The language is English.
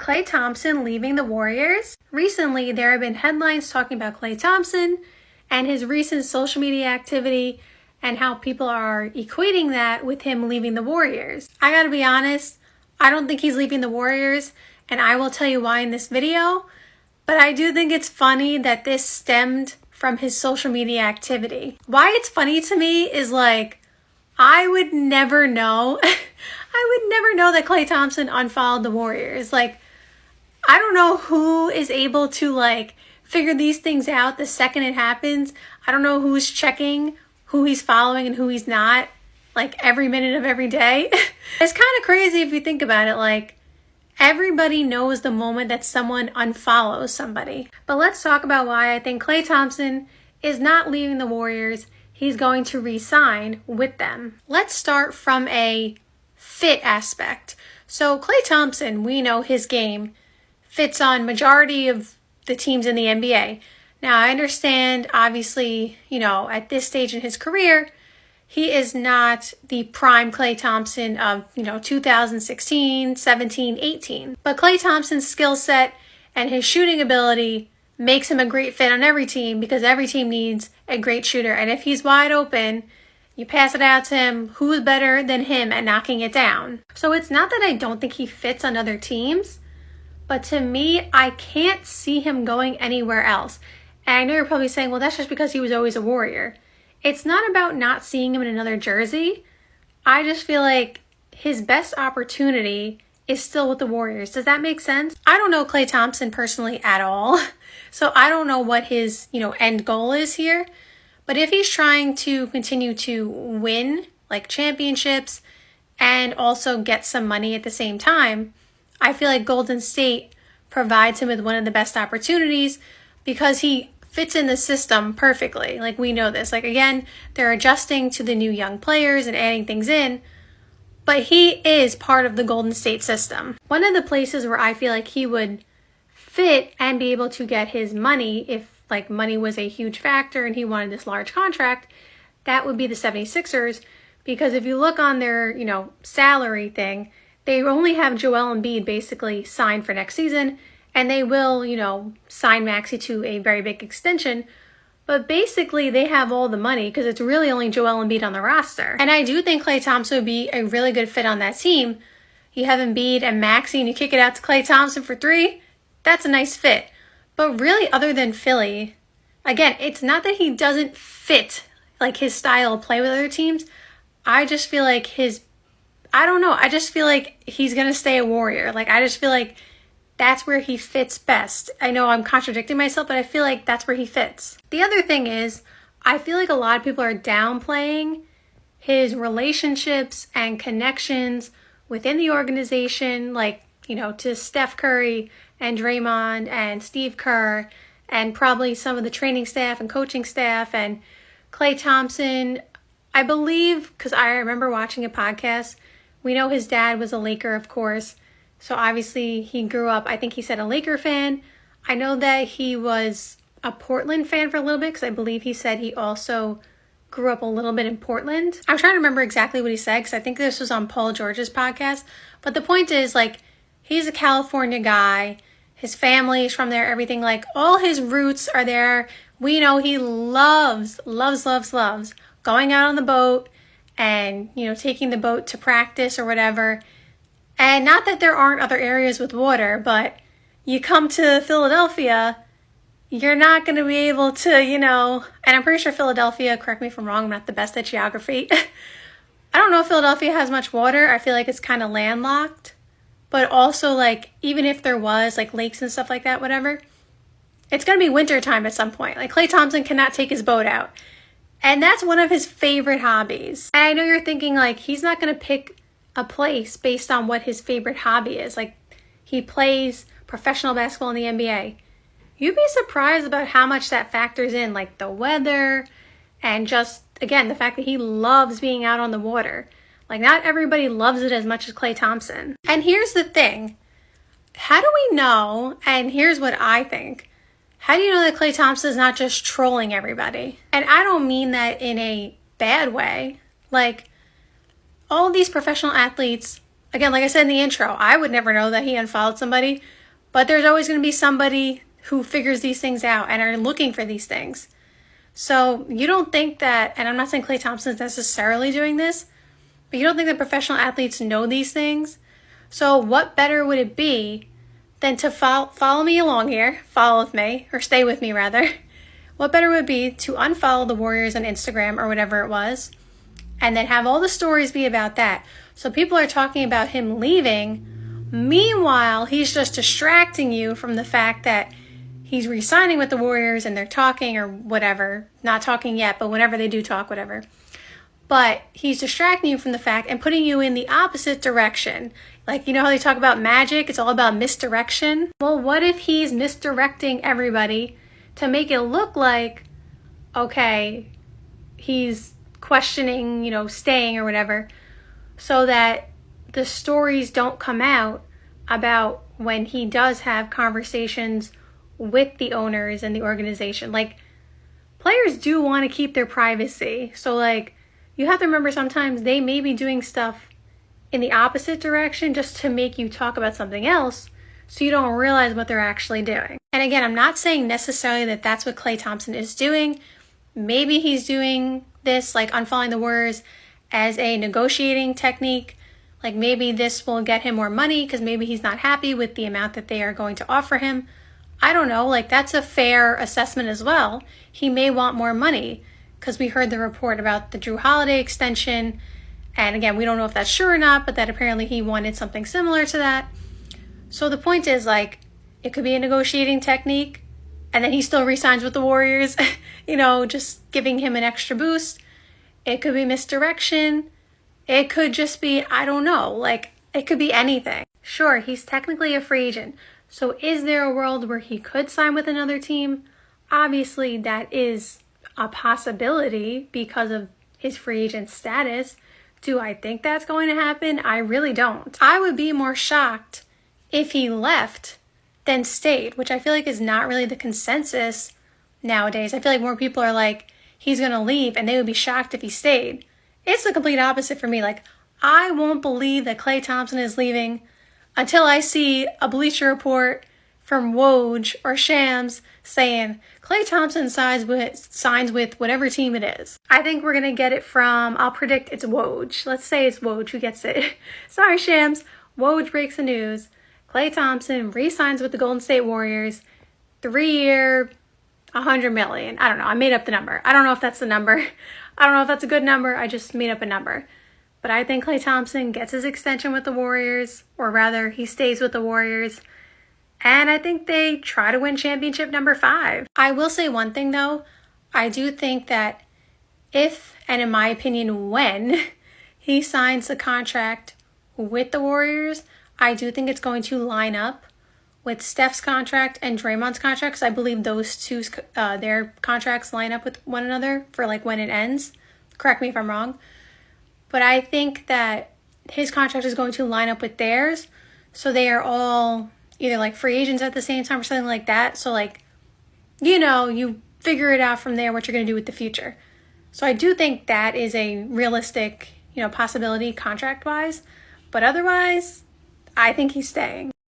Klay Thompson leaving the Warriors? Recently, there have been headlines talking about Klay Thompson and his recent social media activity and how people are equating that with him leaving the Warriors. I gotta be honest, I don't think he's leaving the Warriors, and I will tell you why in this video, but I do think it's funny that this stemmed from his social media activity. Why it's funny to me is I would never know. I would never know that Klay Thompson unfollowed the Warriors. I don't know who is able to figure these things out the second it happens. I don't know who's checking who he's following and who he's not, every minute of every day. It's kind of crazy if you think about it. Everybody knows the moment that someone unfollows somebody. But let's talk about why I think Klay Thompson is not leaving the Warriors. He's going to re-sign with them. Let's start from a fit aspect. So Klay Thompson, we know his game fits on majority of the teams in the NBA. Now, I understand, obviously, at this stage in his career, he is not the prime Klay Thompson of, 2016, 17, 18. But Klay Thompson's skill set and his shooting ability makes him a great fit on every team because every team needs a great shooter. And if he's wide open, you pass it out to him, who's better than him at knocking it down? So it's not that I don't think he fits on other teams, but to me, I can't see him going anywhere else. And I know you're probably saying, well, that's just because he was always a Warrior. It's not about not seeing him in another jersey. I just feel like his best opportunity is still with the Warriors. Does that make sense? I don't know Klay Thompson personally at all. So I don't know what his, end goal is here. But if he's trying to continue to win, championships, and also get some money at the same time, I feel like Golden State provides him with one of the best opportunities because he fits in the system perfectly. We know this. Again, they're adjusting to the new young players and adding things in, but he is part of the Golden State system. One of the places where I feel like he would fit and be able to get his money, if money was a huge factor and he wanted this large contract, that would be the 76ers, because if you look on their, salary thing, they only have Joel Embiid basically signed for next season, and they will, sign Maxey to a very big extension. But basically, they have all the money because it's really only Joel Embiid on the roster. And I do think Klay Thompson would be a really good fit on that team. You have Embiid and Maxey, and you kick it out to Klay Thompson for 3. That's a nice fit. But really, other than Philly, again, it's not that he doesn't fit, his style of play with other teams. I just feel like I just feel like he's going to stay a Warrior. I just feel like that's where he fits best. I know I'm contradicting myself, but I feel like that's where he fits. The other thing is, I feel like a lot of people are downplaying his relationships and connections within the organization, to Steph Curry and Draymond and Steve Kerr and probably some of the training staff and coaching staff and Klay Thompson. I believe, because I remember watching a podcast, we know his dad was a Laker, of course. So obviously he grew up, I think he said, a Laker fan. I know that he was a Portland fan for a little bit because I believe he said he also grew up a little bit in Portland. I'm trying to remember exactly what he said because I think this was on Paul George's podcast. But the point is, he's a California guy. His family is from there, everything. All his roots are there. We know he loves going out on the boat and, taking the boat to practice or whatever. And not that there aren't other areas with water, but you come to Philadelphia, you're not going to be able to, and I'm pretty sure Philadelphia, correct me if I'm wrong, I'm not the best at geography. I don't know if Philadelphia has much water. I feel like it's kind of landlocked. But also, even if there was, lakes and stuff like that, whatever, it's going to be winter time at some point. Klay Thompson cannot take his boat out. And that's one of his favorite hobbies. And I know you're thinking, he's not going to pick a place based on what his favorite hobby is. He plays professional basketball in the NBA. You'd be surprised about how much that factors in, the weather and just, again, the fact that he loves being out on the water. Not everybody loves it as much as Klay Thompson. And here's the thing. How do we know, and here's what I think, how do you know that Klay Thompson is not just trolling everybody? And I don't mean that in a bad way. All these professional athletes, Again, like I said in the intro, I would never know that he unfollowed somebody, but there's always going to be somebody who figures these things out and are looking for these things. So you don't think that, and I'm not saying Klay Thompson's necessarily doing this, but you don't think that professional athletes know these things? So what better would it be than to follow me along here, follow with me, or stay with me rather. What better would it be to unfollow the Warriors on Instagram or whatever it was, and then have all the stories be about that. So people are talking about him leaving. Meanwhile, he's just distracting you from the fact that he's re-signing with the Warriors and they're talking or whatever. Not talking yet, but whenever they do talk, whatever. But he's distracting you from the fact and putting you in the opposite direction. Like, you know how they talk about magic? It's all about misdirection. Well, what if he's misdirecting everybody to make it look like, okay, he's questioning, you know, staying or whatever, so that the stories don't come out about when he does have conversations with the owners and the organization. Like, players do want to keep their privacy. So, like, you have to remember sometimes they may be doing stuff in the opposite direction just to make you talk about something else so you don't realize what they're actually doing. And again, I'm not saying necessarily that that's what Klay Thompson is doing. Maybe he's doing this, like unfollowing the Warriors, as a negotiating technique. Like maybe this will get him more money because maybe he's not happy with the amount that they are going to offer him. I don't know, like that's a fair assessment as well. He may want more money because we heard the report about the Jrue Holiday extension. And again, we don't know if that's true or not, but that apparently he wanted something similar to that. So the point is, like, it could be a negotiating technique and then he still re-signs with the Warriors, you know, just giving him an extra boost. It could be misdirection. It could just be, I don't know, like it could be anything. Sure, he's technically a free agent. So is there a world where he could sign with another team? Obviously, that is a possibility because of his free agent status. Do I think that's going to happen? I really don't. I would be more shocked if he left than stayed, which I feel like is not really the consensus nowadays. I feel like more people are like, he's going to leave, and they would be shocked if he stayed. It's the complete opposite for me. Like, I won't believe that Klay Thompson is leaving until I see a Bleacher Report from Woj or Shams saying Klay Thompson signs with whatever team it is. I think we're going to get it from, I'll predict it's Woj. Let's say it's Woj who gets it. Sorry, Shams. Woj breaks the news. Klay Thompson re-signs with the Golden State Warriors. 3-year, $100 million. I don't know. I made up the number. I don't know if that's the number. I don't know if that's a good number. I just made up a number. But I think Klay Thompson gets his extension with the Warriors, or rather, he stays with the Warriors. And I think they try to win championship number 5. I will say one thing though. I do think that if, and in my opinion, when he signs the contract with the Warriors, I do think it's going to line up with Steph's contract and Draymond's contract, because I believe those two, their contracts line up with one another for like when it ends. Correct me if I'm wrong. But I think that his contract is going to line up with theirs. So they are all either like free agents at the same time or something like that. So like, you know, you figure it out from there what you're going to do with the future. So I do think that is a realistic, you know, possibility contract-wise. But otherwise, I think he's staying.